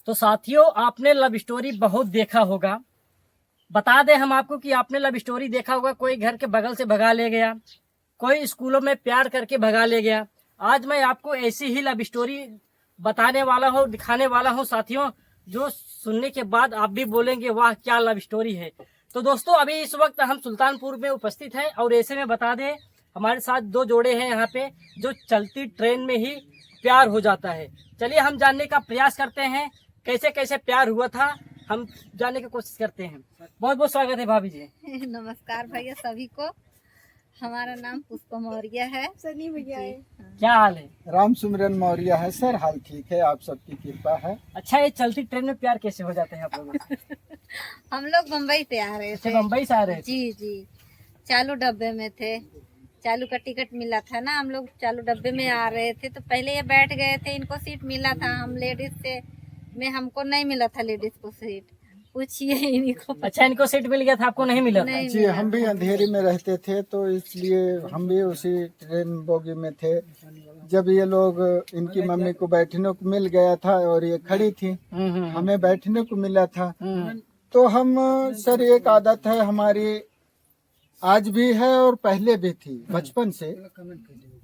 तो साथियों, आपने लव स्टोरी बहुत देखा होगा। बता दें हम आपको कि आपने लव स्टोरी देखा होगा, कोई घर के बगल से भगा ले गया, कोई स्कूलों में प्यार करके भगा ले गया। आज मैं आपको ऐसी ही लव स्टोरी बताने वाला हूँ, दिखाने वाला हूँ साथियों, जो सुनने के बाद आप भी बोलेंगे वाह क्या लव स्टोरी है। तो दोस्तों, अभी इस वक्त हम सुल्तानपुर में उपस्थित हैं और ऐसे में बता दें हमारे साथ दो जोड़े हैं यहाँ पे, जो चलती ट्रेन में ही प्यार हो जाता है। चलिए हम जानने का प्रयास करते हैं कैसे कैसे प्यार हुआ था, हम जानने की कोशिश करते हैं। बहुत बहुत स्वागत है भाभी जी। नमस्कार भैया सभी को। हमारा नाम पुष्पा मौर्य है। सनी भैया है। क्या हाल है? राम सुमिरन मौर्य है सर। हाल ठीक है, आप सबकी कृपा है। अच्छा, ये चलती ट्रेन में प्यार कैसे हो जाते हैं आप लोगों के? हम लोग मुंबई से आ रहे थे। बम्बई से आ रहे थे? जी जी, चालू डब्बे में थे। चालू का टिकट मिला था ना, हम लोग चालू डब्बे में आ रहे थे तो पहले ये बैठ गए थे, इनको सीट मिला था। हम लेडीज थे में हमको नहीं मिला था लेडीज को सीट। पूछिए इनको। अच्छा, इनको सीट मिल गया था, आपको नहीं मिला था? नहीं जी, हम भी अंधेरी में रहते थे तो इसलिए हम भी उसी ट्रेन बोगी में थे। जब ये लोग, इनकी मम्मी को बैठने को मिल गया था और ये खड़ी थी, हमें बैठने को मिला था। तो हम, सर एक आदत है हमारी, आज भी है और पहले भी थी बचपन से,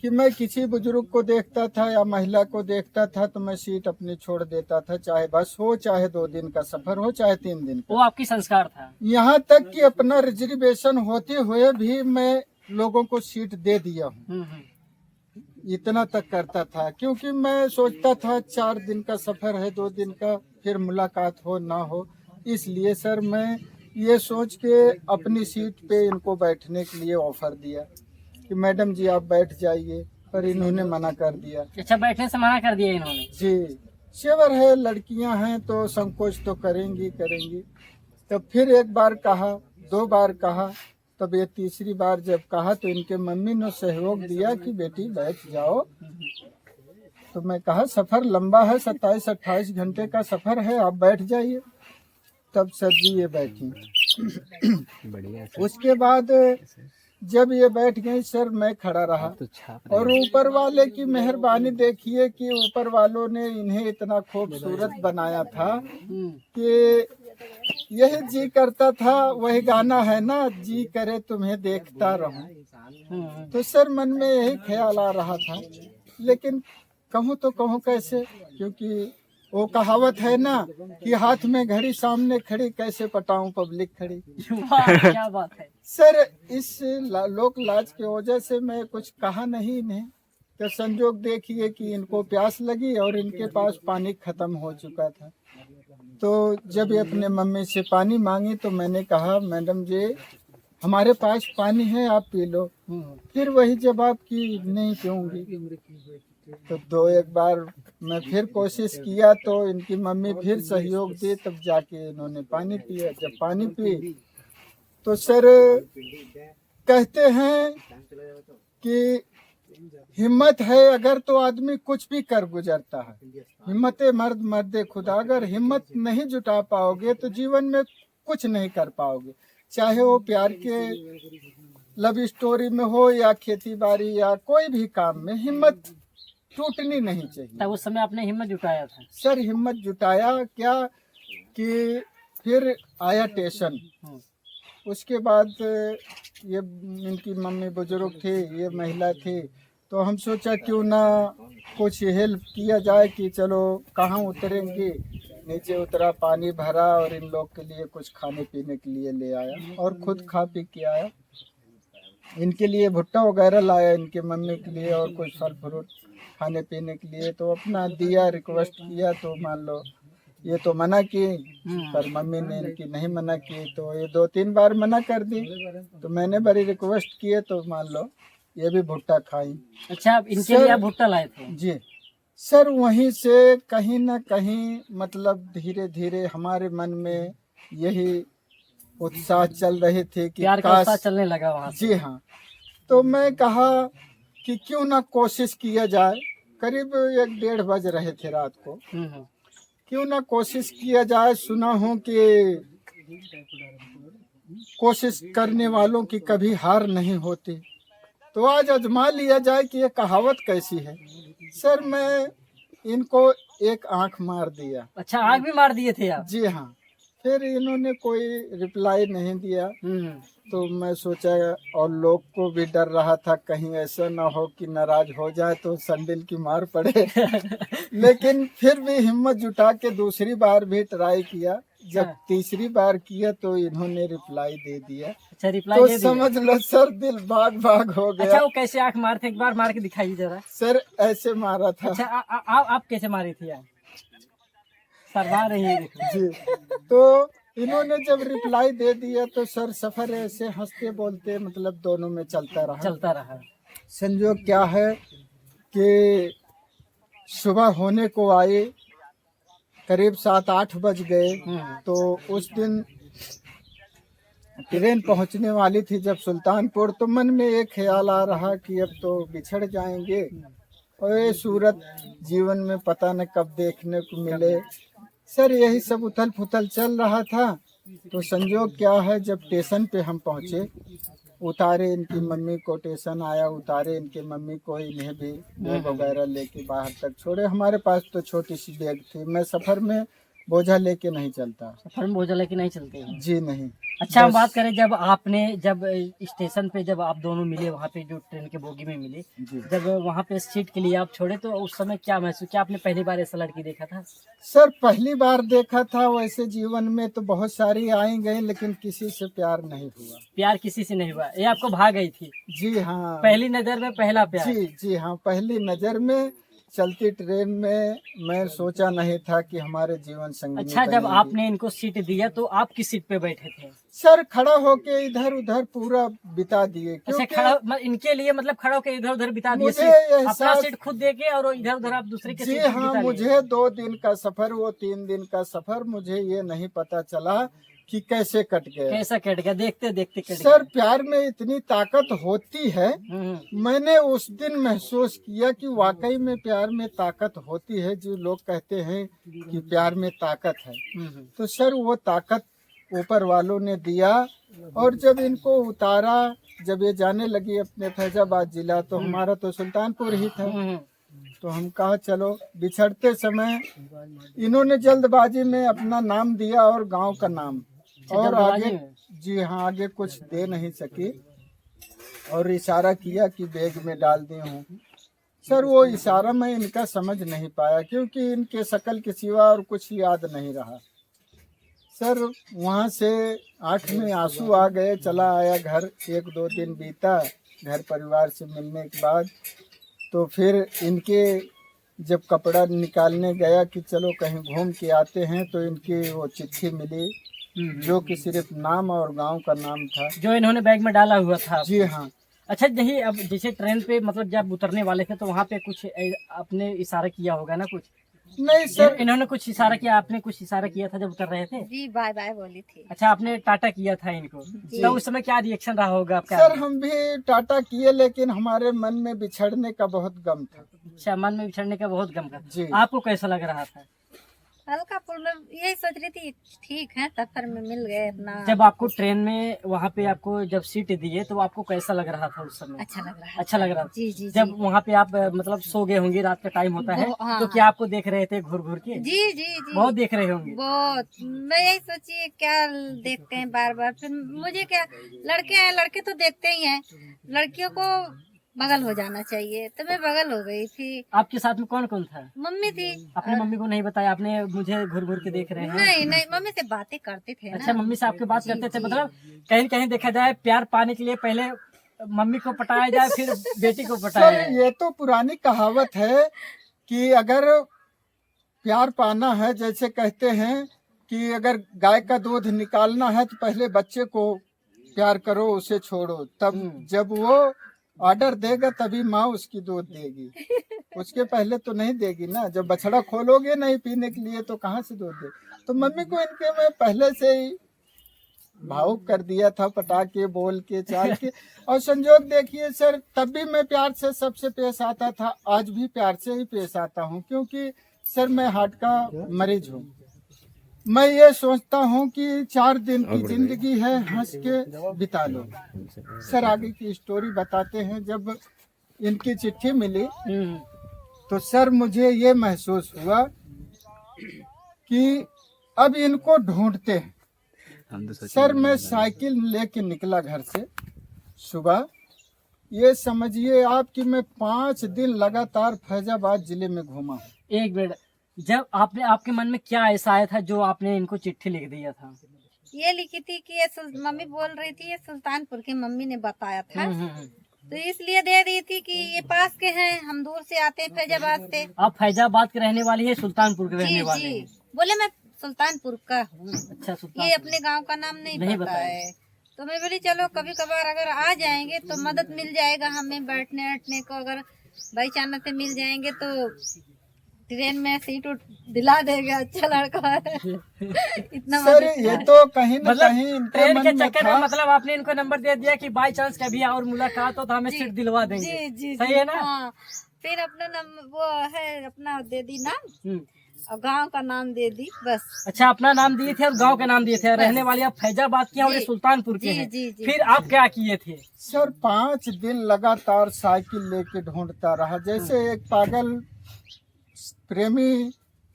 कि मैं किसी बुजुर्ग को देखता था या महिला को देखता था तो मैं सीट अपनी छोड़ देता था, चाहे बस हो, चाहे 2 दिन का सफर हो, चाहे 3 दिन का। वो आपकी संस्कार था? यहाँ तक कि अपना रिजर्वेशन होते हुए भी मैं लोगों को सीट दे दिया हूँ। इतना तक करता था, क्योंकि मैं सोचता था 4 दिन का सफर है, 2 दिन का, फिर मुलाकात हो ना हो। इसलिए सर मैं ये सोच के अपनी सीट पे इनको बैठने के लिए ऑफर दिया कि मैडम जी आप बैठ जाइए, पर इन्होंने मना कर दिया। अच्छा, बैठने से मना कर दिया इन्होंने? जी, शेवर है, लड़कियां हैं तो संकोच तो करेंगी। तब फिर एक बार कहा, 2 बार कहा, तब ये तीसरी बार जब कहा तो इनके मम्मी ने सहयोग दिया कि बेटी बैठ जाओ। तो मैं कहा सफर लंबा है, 27-28 घंटे का सफर है, आप बैठ जाइए। तब सर जी ये बैठी। उसके बाद जब ये बैठ गई सर, मैं खड़ा रहा। और ऊपर वाले की मेहरबानी देखिए कि ऊपर वालों ने इन्हें इतना खूबसूरत बनाया था कि यही जी करता था, वही गाना है ना, जी करे तुम्हें देखता रहूं। तो सर मन में यही ख्याल आ रहा था, लेकिन कहूँ तो कहूँ कैसे, क्योंकि वो कहावत है ना कि हाथ में घड़ी सामने खड़ी, कैसे पटाऊं पब्लिक खड़ी। क्या बात है सर, इस लोक लाज की वजह से मैं कुछ कहा नहीं इन्हें। तो संजोग देखिए कि इनको प्यास लगी और इनके पास पानी खत्म हो चुका था। तो जब ये अपने मम्मी से पानी मांगी तो मैंने कहा मैडम जी हमारे पास पानी है, आप पी लो। फिर वही जवाब कि नहीं पीऊंगी। तो 1 बार मैं फिर कोशिश किया तो इनकी मम्मी फिर सहयोग दी, तब जाके इन्होंने पानी पिया। जब पानी पी तो सर कहते हैं कि हिम्मत है अगर तो आदमी कुछ भी कर गुजरता है। हिम्मत मर्द मर्दे खुदा, अगर हिम्मत नहीं जुटा पाओगे तो जीवन में कुछ नहीं कर पाओगे। चाहे वो प्यार के लव स्टोरी में हो या खेती बाड़ी या कोई भी काम में, हिम्मत टूटनी नहीं चाहिए। तब उस समय आपने हिम्मत जुटाया था? सर हिम्मत जुटाया क्या कि फिर आया स्टेशन। उसके बाद ये इनकी मम्मी बुजुर्ग थी, ये महिला थी, तो हम सोचा क्यों ना कुछ हेल्प किया जाए कि चलो कहाँ उतरेंगे। नीचे उतरा, पानी भरा और इन लोग के लिए कुछ खाने पीने के लिए ले आया और खुद खा पी के आया। इनके लिए भुट्टा वगैरह लाया इनके मम्मी के लिए और कुछ फल फ्रूट खाने पीने के लिए। तो अपना दिया, रिक्वेस्ट किया तो मान लो ये तो मना की, पर मम्मी ने इनकी नहीं मना की, तो ये 2-3 बार मना कर दी। तो मैंने बड़ी रिक्वेस्ट किए तो मान लो ये भी भुट्टा खाई। अच्छा, इनके लिए आप भुट्टा लाए थे? जी सर, वहीं से कहीं ना कहीं मतलब धीरे धीरे हमारे मन में यही उत्साह चल रहे थे कि प्यार का उत्साह चलने लगा वहाँ से। जी हाँ, तो मैं कहा कि क्यों ना कोशिश किया जाए। करीब 1-1:30 बज रहे थे रात को। क्यों ना कोशिश किया जाए। सुना हूँ कि कोशिश करने वालों की कभी हार नहीं होती, तो आज आजमा लिया जाए कि ये कहावत कैसी है। सर मैं इनको एक आंख मार दिया। अच्छा, आग भी मार दिए थे आप? जी हाँ। फिर इन्होंने कोई रिप्लाई नहीं दिया, तो मैं सोचा, और लोग को भी डर रहा था कहीं ऐसा ना हो कि नाराज हो जाए तो संडिल की मार पड़े। लेकिन फिर भी हिम्मत जुटा के दूसरी बार भी ट्राई किया। जब हाँ। तीसरी बार किया तो इन्होंने रिप्लाई दे दिया। अच्छा, रिप्लाई तो दे दिया। समझ लो सर, दिल भाग भाग हो गया। अच्छा, वो कैसे आंख मारते, एक बार मार के दिखाइए जरा। सर ऐसे मारा था। अच्छा, आप कैसे मारी थी आप? सरवा रही है, देखो। जी। तो इन्होंने जब रिप्लाई दे दिया तो सर सफर ऐसे हंसते बोलते मतलब दोनों में चलता रहा। चलता रहा। संजोग क्या है कि सुबह होने को आए, करीब 7-8 बज गए। तो उस दिन ट्रेन पहुंचने वाली थी जब सुल्तानपुर, तो मन में एक ख्याल आ रहा कि अब तो बिछड़ जाएंगे और ये सूरत जीवन में पता न कब देखने को मिले। सर यही सब उथल पुथल चल रहा था। तो संजोग क्या है, जब स्टेशन पे हम पहुंचे, उतारे इनकी मम्मी को, स्टेशन आया, उतारे इनकी मम्मी को, इन्हें भी बैग वगैरह लेके बाहर तक छोड़े। हमारे पास तो छोटी सी बैग थी, मैं सफर में बोझा लेके नहीं चलता। सफर में बोझा लेके नहीं चलते हैं? जी नहीं। अच्छा, हम बस- बात करें जब स्टेशन पे जब आप दोनों मिले, वहाँ पे जो ट्रेन के बोगी में मिले, जी। जब वहाँ पे सीट के लिए आप छोड़े, तो उस समय क्या महसूस, क्या आपने पहली बार ऐसा लड़की देखा था? सर पहली बार देखा था। वैसे जीवन में तो बहुत सारी आई गई, लेकिन किसी से प्यार नहीं हुआ। प्यार किसी से नहीं हुआ, ये आपको भाग गई थी? जी हाँ। पहली नजर में पहला प्यार? जी हाँ, पहली नजर में चलती ट्रेन में मैं सोचा नहीं था कि हमारे जीवन संगिनी अच्छा, जब बनेंगी। आपने इनको सीट दिया तो आप किस सीट पे बैठे थे? सर खड़ा होके इधर उधर पूरा बिता दिए, अच्छा, क्योंकि इनके लिए मतलब खड़ा होकर इधर उधर बिता दिए मुझे सीट? अपना एहसास- सीट खुद देके और इधर उधर आप दूसरे के जी सीट पे हाँ, बिता लिए? मुझे 2 दिन का सफर, वो 3 दिन का सफर, मुझे ये नहीं पता चला कि कैसे कट गया। कैसा कट गया, देखते देखते कट सर गया। प्यार में इतनी ताकत होती है। मैंने उस दिन महसूस किया कि वाकई में प्यार में ताकत होती है। जो लोग कहते हैं कि प्यार में ताकत है, तो सर वो ताकत ऊपर वालों ने दिया। और जब इनको उतारा, जब ये जाने लगी अपने फैजाबाद जिला, तो हमारा तो सुल्तानपुर ही था। तो हम कहा चलो। बिछड़ते समय इन्होंने जल्दबाजी में अपना नाम दिया और गांव का नाम, और जल्दबाजी आगे, में? जी हाँ, आगे कुछ दे नहीं सकी और इशारा किया कि बैग में डाल दी हूँ। सर वो इशारा मैं इनका समझ नहीं पाया, क्योंकि इनके शकल के सिवा और कुछ याद नहीं रहा। सर वहाँ से आंख में आंसू आ गए, चला आया घर। 1-2 दिन बीता घर परिवार से मिलने के बाद। तो फिर इनके जब कपड़ा निकालने गया कि चलो कहीं घूम के आते हैं, तो इनकी वो चिट्ठी मिली जो कि सिर्फ नाम और गांव का नाम था। जो इन्होंने बैग में डाला हुआ था? जी हाँ। अच्छा, नहीं, अब जैसे ट्रेन पे मतलब जब उतरने वाले थे तो वहाँ पे कुछ आपने इशारा किया होगा ना कुछ? नहीं सर, इन्होंने कुछ इशारा किया, आपने कुछ इशारा किया था जब उतर रहे थे? जी बाय बाय बोली थी। अच्छा, आपने टाटा किया था इनको, तो उस समय क्या रिएक्शन रहा होगा आपका? सर हम भी टाटा किए, लेकिन हमारे मन में बिछड़ने का बहुत गम था। अच्छा, मन में बिछड़ने का बहुत गम था। जी। आपको कैसा लग रहा था? हल्का फुल्का यही सोच रही थी, ठीक है सफर में मिल गए अपना। जब आपको ट्रेन में वहाँ पे आपको जब सीट दिए तो आपको कैसा लग रहा था उस समय? अच्छा लग रहा है। अच्छा लग रहा था? जी जी जब वहाँ पे आप मतलब सो गए होंगे, रात का टाइम होता है, हाँ, तो क्या आपको देख रहे थे घूर घूर के? जी जी जी बहुत देख रहे होंगे। बहुत। मैं यही सोची क्या देखते हैं बार बार। फिर मुझे क्या, लड़के हैं, लड़के तो देखते ही हैं, लड़कियों को बगल हो जाना चाहिए, तो मैं बगल हो गई थी। आपके साथ में कौन कौन था? मम्मी थी। अपनी मम्मी को नहीं बताया आपने, मुझे घूर घूर के देख रहे हैं? नहीं नहीं, मम्मी से बातें करते थे अच्छा, ना। मम्मी से आपके बात करते थे? मतलब कहीं कहीं देखा जाए प्यार पाने के लिए पहले मम्मी को पटाया जाए, फिर बेटी को पटाया सर जाए। ये तो पुरानी कहावत है कि अगर प्यार पाना है, जैसे कहते हैं कि अगर गाय का दूध निकालना है तो पहले बच्चे को प्यार करो, उसे छोड़ो, तब जब वो ऑर्डर देगा तभी माँ उसकी दूध देगी। उसके पहले तो नहीं देगी ना। जब बछड़ा खोलोगे नहीं पीने के लिए तो कहाँ से दूध दे। तो मम्मी को इनके मैं पहले से ही भावुक कर दिया था, पटा के, बोल के, चाल के। और संजोग देखिए सर, तब भी मैं प्यार से सबसे पेश आता था, आज भी प्यार से ही पेश आता हूँ, क्योंकि सर मैं हार्ट का मरीज हूँ। मैं ये सोचता हूँ कि 4 दिन की जिंदगी है, हंस के बिता लो। सर आगे की स्टोरी बताते हैं। जब इनकी चिट्ठी मिली तो सर मुझे ये महसूस हुआ कि अब इनको ढूंढते हैं। सर मैं साइकिल लेके निकला घर से सुबह, ये समझिए आप कि मैं 5 दिन लगातार फैजाबाद जिले में घूमा हूँ। एक मिनट, जब आपने, आपके मन में क्या ऐसा आया था जो आपने इनको चिट्ठी लिख दिया था? ये लिखी थी कि ये मम्मी बोल रही थी, ये सुल्तानपुर की मम्मी ने बताया था, तो इसलिए दे दी थी कि ये पास के हैं, हम दूर से आते हैं फैजाबाद से। आप फैजाबाद के रहने वाली है, सुल्तानपुर के रहने जी वाले जी, हैं? बोले मैं सुल्तानपुर का हूँ। अच्छा, ये सुल्तान अपने गांव का नाम नहीं पता बताया। है, तो मैं बोली चलो कभी कभार अगर आ जाएंगे तो मदद मिल जाएगा हमें, बैठने बैठने को अगर भाई चांद से मिल जाएंगे तो ट्रेन में सीट दिला देगा, अच्छा लड़का है। इतना सर मदद ये था। तो कहीं न मतलब कहीं इनके ट्रेन के मन में चक्कर था। में, मतलब आपने इनको नंबर दे दिया कि बाई चांस कभी और मुलाकात हो तो हमें जी, सीट दिलवा देंगे। जी जी सही जी, है ना? हाँ। फिर अपना नाम वो है, अपना दे दी नाम हम्म। और गांव का नाम दे दी बस। अच्छा, अपना नाम दिए थे और गांव का नाम दिए थे। रहने वाले आप फैजाबाद के हैं और ये जी, सुल्तानपुर के जी, हैं। जी, जी, फिर आप क्या किए थे? सर 5 दिन लगातार साइकिल लेके ढूंढता रहा, जैसे एक पागल प्रेमी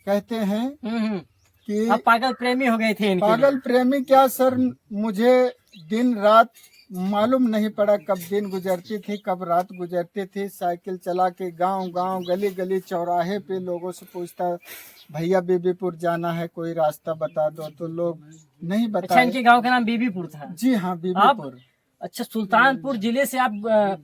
कहते हैं कि आप पागल प्रेमी हो गए थे इनके लिए। पागल प्रेमी क्या सर, मुझे दिन रात मालूम नहीं पड़ा कब दिन गुजरती थी कब रात गुजरती थी। साइकिल चला के गांव गांव गली गली चौराहे पे लोगों से पूछता, भैया बीबीपुर जाना है, कोई रास्ता बता दो, तो लोग नहीं अच्छा, बताए। इनके गांव का नाम बीबीपुर था? जी हाँ, बीबीपुर। अच्छा, सुल्तानपुर जिले से आप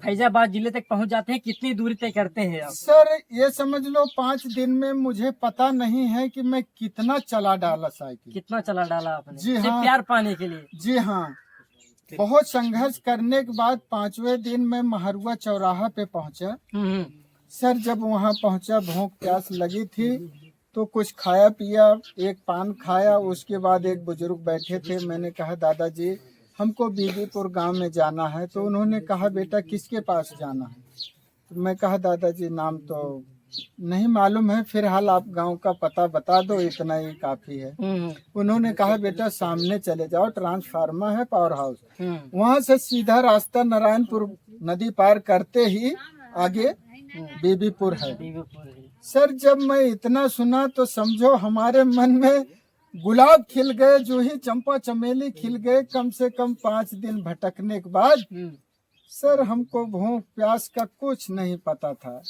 फैजाबाद जिले तक पहुंच जाते हैं, कितनी दूरी तय करते हैं आप? सर ये समझ लो 5 दिन में मुझे पता नहीं है कि मैं कितना चला डाला साइकिल। कितना चला डाला आपने? जी सिर्फ हाँ। प्यार पाने के लिए? जी हाँ, बहुत संघर्ष करने के बाद 5वें दिन मैं महरुआ चौराहा पे पहुंचा। सर जब वहां पहुंचा, भूख प्यास लगी थी तो कुछ खाया पिया, एक पान खाया। उसके बाद एक बुजुर्ग बैठे थे, मैंने कहा दादाजी हमको बीबीपुर गांव में जाना है। तो उन्होंने कहा बेटा किसके पास जाना है? तो मैं कहा दादाजी नाम तो नहीं मालूम है, फिलहाल आप गांव का पता बता दो, इतना ही काफी है। उन्होंने कहा बेटा सामने चले जाओ, ट्रांसफार्मर है, पावर हाउस, वहां से सीधा रास्ता नारायणपुर नदी पार करते ही आगे बीबीपुर है। सर जब मैं इतना सुना तो समझो हमारे मन में गुलाब खिल गए, जूही चंपा चमेली खिल गए। कम से कम 5 दिन भटकने के बाद सर हमको भूख प्यास का कुछ नहीं पता था।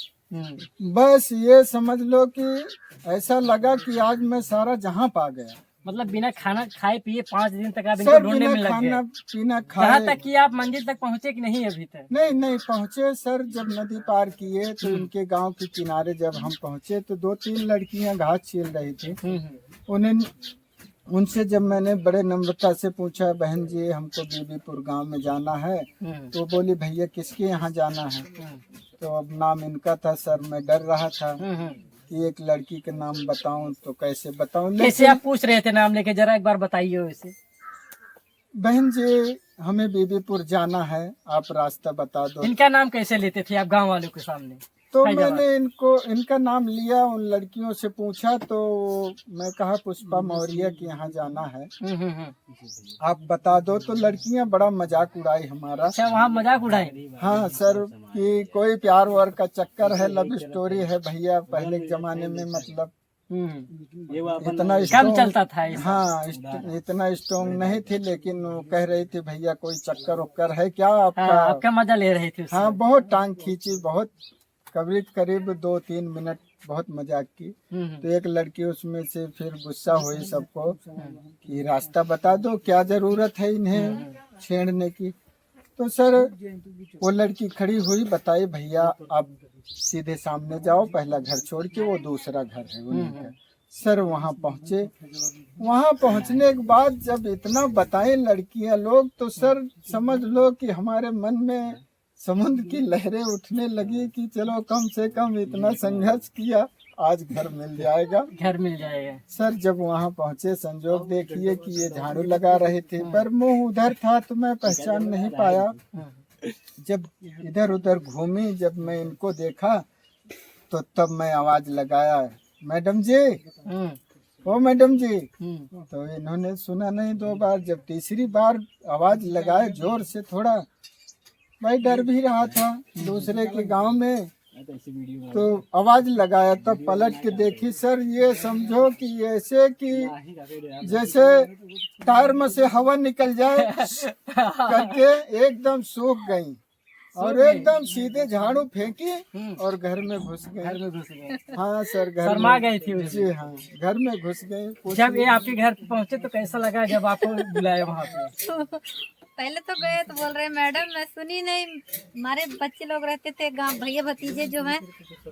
बस ये समझ लो कि ऐसा लगा कि आज मैं सारा जहां पा गया। मतलब बिना खाना खाए पिए 5 दिन तक आप इनको सर ढूंढने बिना में लग खाना गए। पीना कहाँ खाए तक कि आप मंदिर तक पहुँचे कि नहीं अभी तक? नहीं पहुंचे सर। जब नदी पार किए तो उनके गांव के किनारे जब हम पहुंचे तो 2-3 लड़कियां घास छील रही थी। उनसे जब मैंने बड़े नम्रता से पूछा, बहन जी हमको बीबीपुर गांव में जाना है, तो बोली भैया किसके यहाँ जाना है? तो अब नाम इनका था। सर मैं डर रहा था कि एक लड़की के नाम बताऊं तो कैसे बताऊं। कैसे आप पूछ रहे थे नाम लेके, जरा एक बार बताइए वैसे। बहन जी हमें बीबीपुर जाना है, आप रास्ता बता दो। इनका नाम कैसे लेते थे आप गांव वालों के सामने? तो मैंने इनका नाम लिया, उन लड़कियों से पूछा तो मैं कहा पुष्पा मौर्य के यहाँ जाना है, आप बता दो। तो लड़कियां बड़ा मजाक उड़ाई हमारा। अच्छा, वहाँ मजाक उड़ाए? हाँ सर, कि कोई प्यार वार का चक्कर है, लव स्टोरी है भैया। पहले के जमाने में मतलब इतना कम चलता था। हाँ इतना स्ट्रॉन्ग नहीं थे, लेकिन वो कह रही थी भैया कोई चक्कर उक्कर है क्या आपका? आपका मजा ले रहे थे? हाँ बहुत टांग खींची, बहुत करीब 2-3 मिनट बहुत मजाक की। तो एक लड़की उसमें से फिर गुस्सा हुई सबको कि रास्ता बता दो, क्या जरूरत है इन्हें छेड़ने की। तो सर वो लड़की खड़ी हुई, बताई भैया आप सीधे सामने जाओ, पहला घर छोड़ के वो दूसरा घर है उन्हीं का। सर वहाँ पहुँचे, वहाँ पहुँचने के बाद जब इतना बताए लड़कियां लोग, तो सर समझ लो कि हमारे मन में समुद्र की लहरें उठने लगी कि चलो कम से कम इतना संघर्ष किया, आज घर मिल जाएगा। घर मिल जाएगा। सर जब वहाँ पहुँचे, संजोग देखिए कि ये झाड़ू लगा रहे थे, पर मुंह उधर था तो मैं पहचान नहीं पाया। जब इधर उधर घूमी, जब मैं इनको देखा तो तब मैं आवाज लगाया, मैडम जी, ओ मैडम जी। तो इन्होंने सुना नहीं 2 बार। जब तीसरी बार आवाज लगाए जोर से थोड़ा, भाई डर भी रहा था, दूसरे के गांव में तो आवाज लगाया, तब पलट के देखी सर, ये समझो कि ऐसे कि जैसे टायर में से हवा निकल जाए करके एकदम सूख गई और एकदम सीधे झाड़ू फेंकी और घर में घुस गए। हाँ सर, घर शर्मा में गई थी उस जी हाँ, घर में घुस गए। जब ये आपके घर पे पहुंचे तो कैसा लगा जब आपको बुलाया वहाँ पे? पहले तो गए तो बोल रहे मैडम मैं सुनी नहीं, हमारे बच्चे लोग रहते थे गांव, भैया भतीजे जो हैं,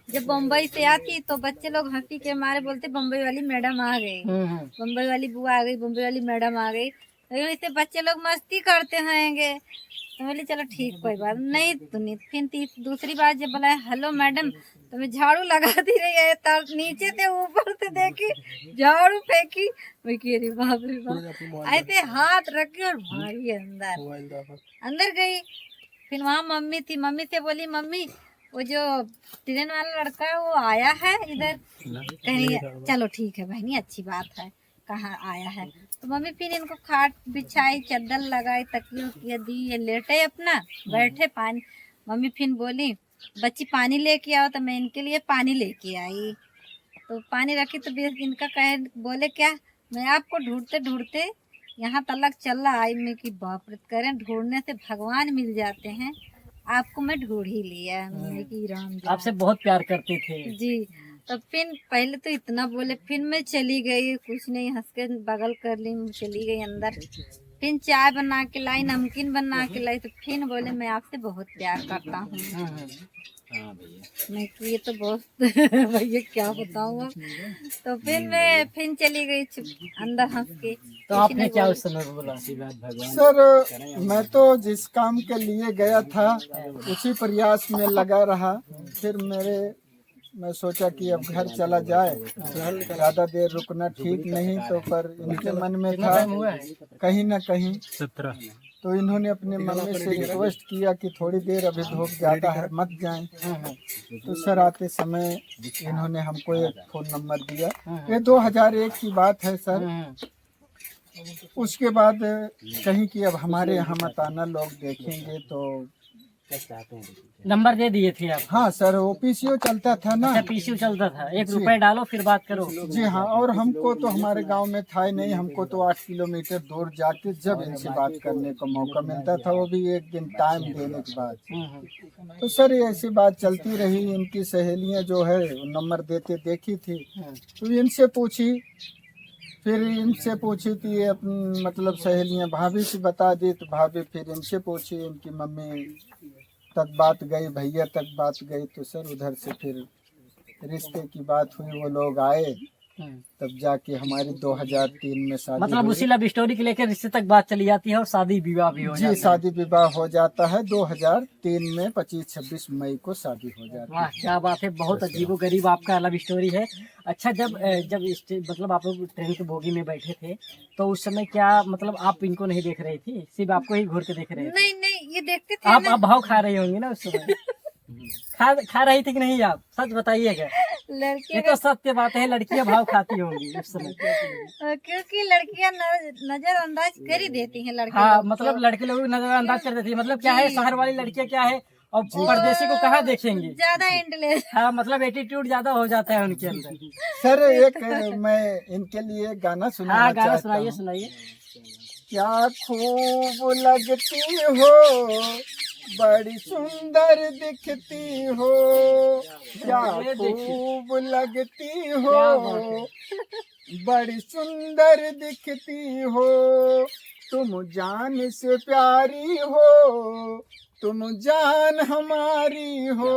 जब बम्बई से आती तो बच्चे लोग हंसी के मारे बोलते बम्बई वाली मैडम आ गई, बम्बई वाली बुआ आ गई, बम्बई वाली मैडम आ गई। लेकिन इससे बच्चे लोग मस्ती करते होंगे तो बोली चलो ठीक कोई बात नहीं। तो फिर दूसरी बार जब बोला हेलो मैडम तो मैं झाड़ू लगाती रही है, तब नीचे से ऊपर से देखी झाड़ू फेंकी, मैं कह रही बाप रे बाप, ऐसे हाथ रखे और भागी अंदर गई। फिर वहाँ मम्मी थी, मम्मी से बोली मम्मी वो जो ट्रेन वाला लड़का है वो आया है इधर, कहीं चलो ठीक है बहनी अच्छी बात है, कहाँ आया है। तो मम्मी फिर इनको खाट बिछाई, चादर लगाई, तकिया दी, ये लेटे अपना बैठे पानी। मम्मी फिर बोली बच्ची पानी लेके आओ, तो मैं इनके लिए पानी लेके आई। तो पानी रखी तो इनका कहे बोले क्या, मैं आपको ढूंढते ढूंढते यहाँ तलक चला आई। मैं कि बाप रे, करें ढूंढने से भगवान मिल जाते हैं, आपको मैं ढूंढ ही लिया। मैं कि राम जी आपसे बहुत प्यार करते थे जी। तो फिर पहले तो इतना बोले, फिर मैं चली गई, कुछ नहीं, हंस के बगल कर ली, चली गई अंदर। फिर चाय बना के लाई, नमकीन बना के लाई, तो फिर बोले मैं आपसे बहुत प्यार करता हूँ। मैं कि ये तो बहुत भैया क्या बताऊँ अब। तो फिर मैं फिर चली गई अंदर हंस के। तो आपने क्या उस समय बोला? सर मैं तो जिस काम के लिए गया था उसी प्रयास में लगा रहा। फिर मैं सोचा कि अब घर चला जाए, ज्यादा देर रुकना ठीक नहीं, तो पर इनके मन में था कहीं ना कहीं, तो इन्होंने अपने मम्मी से रिक्वेस्ट किया कि थोड़ी देर अभी धूप ज्यादा है मत जाएं। तो सर आते समय इन्होंने हमको एक फोन नंबर दिया। ये 2001 की बात है सर। उसके बाद कहीं कि अब हमारे यहाँ मत आना, लोग देखेंगे तो नंबर दे दिए थे आप? हाँ सर, वो पीसीओ चलता था ना। अच्छा पीसीओ चलता था, 1 रुपए डालो फिर बात करो। जी हाँ, और हमको तो हमारे गांव में था ही नहीं, हमको तो 8 किलोमीटर दूर जाके जब इनसे बात करने का मौका मिलता था, वो भी एक दिन टाइम देने के बाद। तो सर ऐसी बात चलती रही। इनकी सहेलियां जो है नंबर देते देखी थी, तो इनसे पूछी, फिर इनसे पूछी कि ये मतलब सहेलियां भाभी से बता दी, तो भाभी फिर इनसे पूछी, इनकी मम्मी तक बात गई, भैया तक बात गई। तो सर उधर से फिर रिश्ते की बात हुई, वो लोग आए, तब जाके हमारी 2003 में शादी मतलब हुई। उसी लव स्टोरी के लेकर रिश्ते तक बात चली जाती है और शादी विवाह भी हो जाता है। जी, शादी विवाह हो जाता है 2003 में, 25-26 मई को शादी हो जाती है। वाह क्या बात है, बहुत अजीबोगरीब आपका लव स्टोरी है। अच्छा जब मतलब आप लोग ट्रेन के बोगी में बैठे थे तो उस समय क्या मतलब आप इनको नहीं देख रही थी, सिर्फ आपको ही घूर के देख रहे थे? नहीं नहीं, ये देखते थे आप भाव खा रही होंगी ना उस समय? खा रही थी कि नहीं आप, सच बताइएगा। ये तो सत्य बात है, लड़कियां भाव खाती होंगी उस समय। क्योंकि लड़कियां नजरअंदाज कर ही देती हैं लड़के हाँ लोग मतलब लड़के लोग नजरअंदाज कर देती है। मतलब क्या है, शहर वाली लड़कियां क्या है और परदेसी को कहाँ देखेंगी, ज्यादा इंटेलिजेंट। हाँ मतलब एटीट्यूड ज्यादा हो जाता है उनके अंदर। सर एक मैं इनके लिए गाना सुनाना हाँ गाना चाहता हूँ। सुनाइए। क्या खूब लगती हो, बड़ी सुंदर दिखती हो, क्या खूब लगती हो, बड़ी सुंदर दिखती हो, तुम जान से प्यारी हो, तुम जान हमारी हो।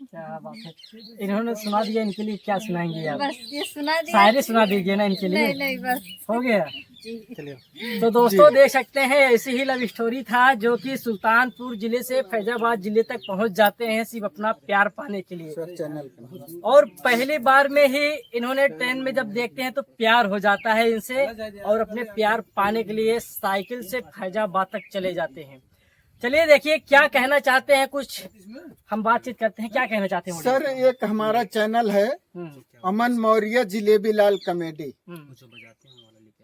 क्या बात है, इन्होंने सुना दिया, इनके लिए क्या सुनाएंगे आप? बस ये सुना दिया। शायरी सुना दीजिए ना इनके लिए। नहीं बस हो गया। तो दोस्तों देख सकते हैं ऐसी ही लव स्टोरी था जो कि सुल्तानपुर जिले से फैजाबाद जिले तक पहुंच जाते हैं सिर्फ अपना प्यार पाने के लिए। और पहली बार में ही इन्होंने ट्रेन में जब देखते हैं तो प्यार हो जाता है इनसे और अपने प्यार पाने के लिए साइकिल से फैजाबाद तक चले जाते हैं। चलिए देखिए क्या कहना चाहते हैं, कुछ हम बातचीत करते हैं, क्या कहना चाहते हैं सर एक हमारा चैनल है अमन मौर्य जिलेबी लाल कॉमेडी।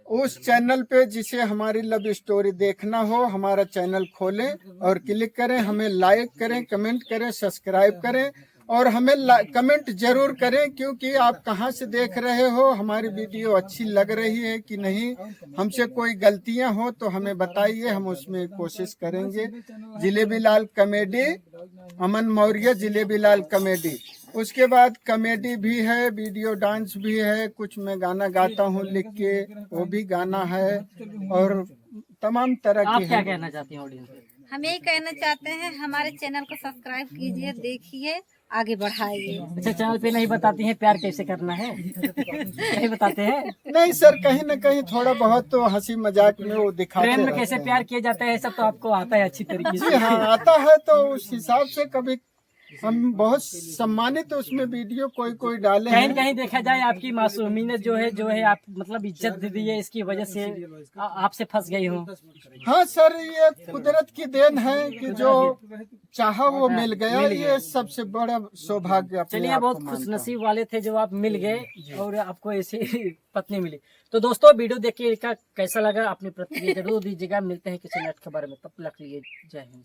उस चैनल पे जिसे हमारी लव स्टोरी देखना हो हमारा चैनल खोलें और क्लिक करें, हमें लाइक करें, कमेंट करें, सब्सक्राइब करें और हमें कमेंट जरूर करें, क्योंकि आप कहां से देख रहे हो, हमारी वीडियो अच्छी लग रही है कि नहीं, हमसे कोई गलतियां हो तो हमें बताइए, हम उसमें कोशिश करेंगे। जिलेबी लाल कॉमेडी, अमन मौर्य जिलेबी लाल कॉमेडी। उसके बाद कॉमेडी भी है, वीडियो डांस भी है, कुछ मैं गाना गाता हूँ लिख के, वो भी गाना है और तमाम तरह आप की क्या है। कहना चाहती हैं ऑडियंस से? हम यही कहना चाहते हैं हमारे चैनल को सब्सक्राइब कीजिए, देखिए, आगे बढ़ाइए। अच्छा, चैनल पे नहीं बताती हैं प्यार कैसे करना है? नहीं बताते हैं? नहीं सर, कहीं न कहीं थोड़ा बहुत तो हंसी मजाक में वो दिखाते प्रेम में रहते कैसे हैं। प्यार किया जाता है सब तो आपको आता है अच्छी तरीके जी से। हाँ, आता है तो उस हिसाब से कभी हम बहुत सम्मानित उसमें वीडियो कोई डाले कहीं न हैं। कहीं देखा जाए आपकी मासूमियत जो है आप मतलब इज्जत दे दी है, इसकी वजह से आपसे फंस गई हूँ। हाँ सर, ये कुदरत की देन है कि जो चाहा वो मिल गया, ये सबसे बड़ा सौभाग्य अपने चलिए आप को बहुत मानता खुश हूँ। नसीब वाले थे जो आप मिल गए और आपको ऐसी पत्नी मिली। तो दोस्तों वीडियो देख के इनका कैसा लगा अपनी प्रतिक्रिया जरूर दीजिएगा। मिलते हैं किसी नेक्स्ट खबर में, तब तक के लिए जय हिंद।